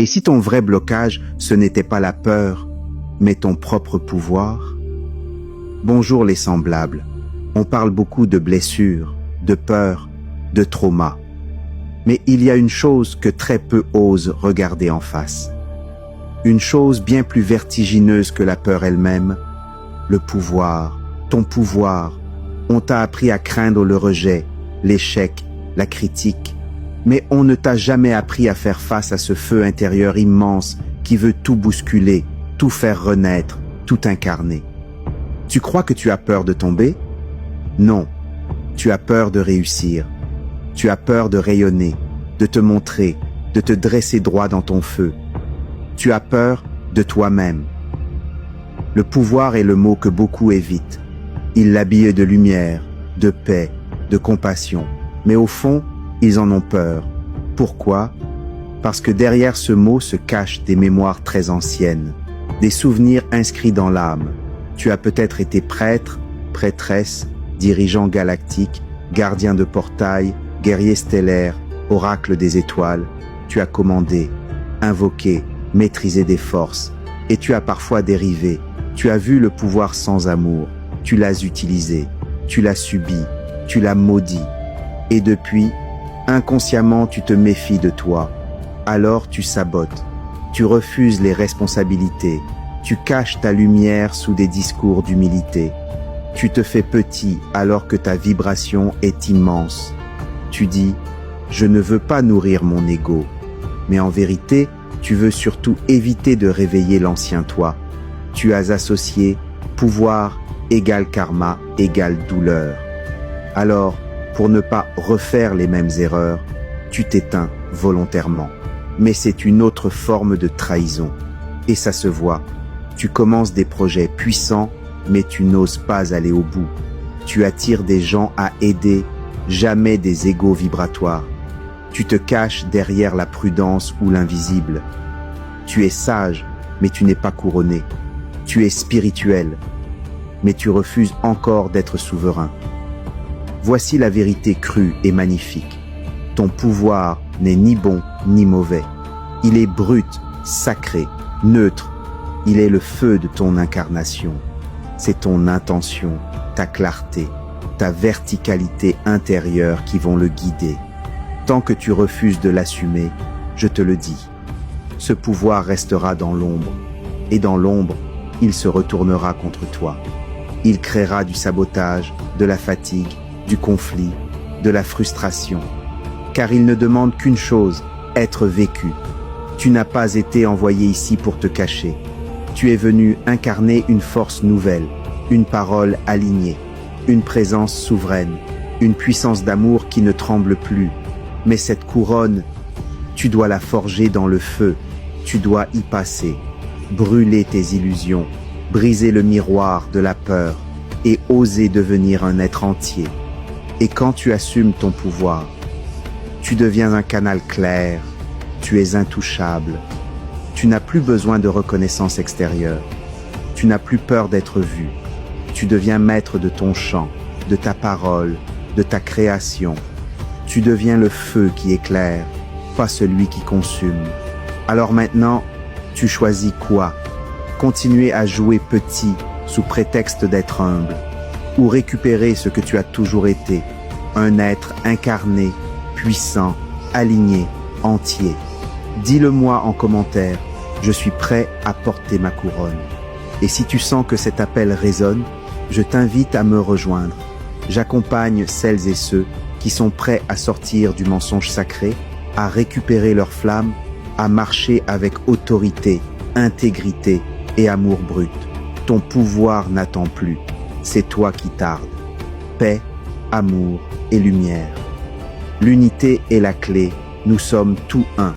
Et si ton vrai blocage, ce n'était pas la peur, mais ton propre pouvoir? Bonjour les semblables. On parle beaucoup de blessures, de peur, de trauma. Mais il y a une chose que très peu osent regarder en face. Une chose bien plus vertigineuse que la peur elle-même, le pouvoir, ton pouvoir. On t'a appris à craindre le rejet, l'échec, la critique. Mais on ne t'a jamais appris à faire face à ce feu intérieur immense qui veut tout bousculer, tout faire renaître, tout incarner. Tu crois que tu as peur de tomber? Non, tu as peur de réussir. Tu as peur de rayonner, de te montrer, de te dresser droit dans ton feu. Tu as peur de toi-même. Le pouvoir est le mot que beaucoup évitent. Ils l'habillent de lumière, de paix, de compassion. Mais au fond, ils en ont peur. Pourquoi? Parce que derrière ce mot se cachent des mémoires très anciennes, des souvenirs inscrits dans l'âme. Tu as peut-être été prêtre, prêtresse, dirigeant galactique, gardien de portail, guerrier stellaire, oracle des étoiles. Tu as commandé, invoqué, maîtrisé des forces, et tu as parfois dérivé. Tu as vu le pouvoir sans amour, tu l'as utilisé, tu l'as subi, tu l'as maudit. Et depuis, inconsciemment tu te méfies de toi. Alors tu sabotes, tu refuses les responsabilités, tu caches ta lumière sous des discours d'humilité. Tu te fais petit alors que ta vibration est immense. Tu dis, je ne veux pas nourrir mon ego. Mais en vérité, tu veux surtout éviter de réveiller l'ancien toi. Tu as associé pouvoir égale karma égale douleur. Alors, pour ne pas refaire les mêmes erreurs, tu t'éteins volontairement. Mais c'est une autre forme de trahison. Et ça se voit. Tu commences des projets puissants, mais tu n'oses pas aller au bout. Tu attires des gens à aider, jamais des égos vibratoires. Tu te caches derrière la prudence ou l'invisible. Tu es sage, mais tu n'es pas couronné. Tu es spirituel, mais tu refuses encore d'être souverain. Voici la vérité crue et magnifique. Ton pouvoir n'est ni bon ni mauvais. Il est brut, sacré, neutre. Il est le feu de ton incarnation. C'est ton intention, ta clarté, ta verticalité intérieure qui vont le guider. Tant que tu refuses de l'assumer, je te le dis, ce pouvoir restera dans l'ombre. Et dans l'ombre, il se retournera contre toi. Il créera du sabotage, de la fatigue, du conflit, de la frustration. Car il ne demande qu'une chose, être vécu. Tu n'as pas été envoyé ici pour te cacher. Tu es venu incarner une force nouvelle, une parole alignée, une présence souveraine, une puissance d'amour qui ne tremble plus. Mais cette couronne, tu dois la forger dans le feu, tu dois y passer, brûler tes illusions, briser le miroir de la peur et oser devenir un être entier. Et quand tu assumes ton pouvoir, tu deviens un canal clair, tu es intouchable. Tu n'as plus besoin de reconnaissance extérieure. Tu n'as plus peur d'être vu. Tu deviens maître de ton chant, de ta parole, de ta création. Tu deviens le feu qui éclaire, pas celui qui consume. Alors maintenant, tu choisis quoi? Continuer à jouer petit sous prétexte d'être humble, ou récupérer ce que tu as toujours été, un être incarné, puissant, aligné, entier. Dis-le-moi en commentaire, je suis prêt à porter ma couronne. Et si tu sens que cet appel résonne, je t'invite à me rejoindre. J'accompagne celles et ceux qui sont prêts à sortir du mensonge sacré, à récupérer leur flamme, à marcher avec autorité, intégrité et amour brut. Ton pouvoir n'attend plus, c'est toi qui tardes. Paix, amour et lumière. L'unité est la clé, nous sommes tout un.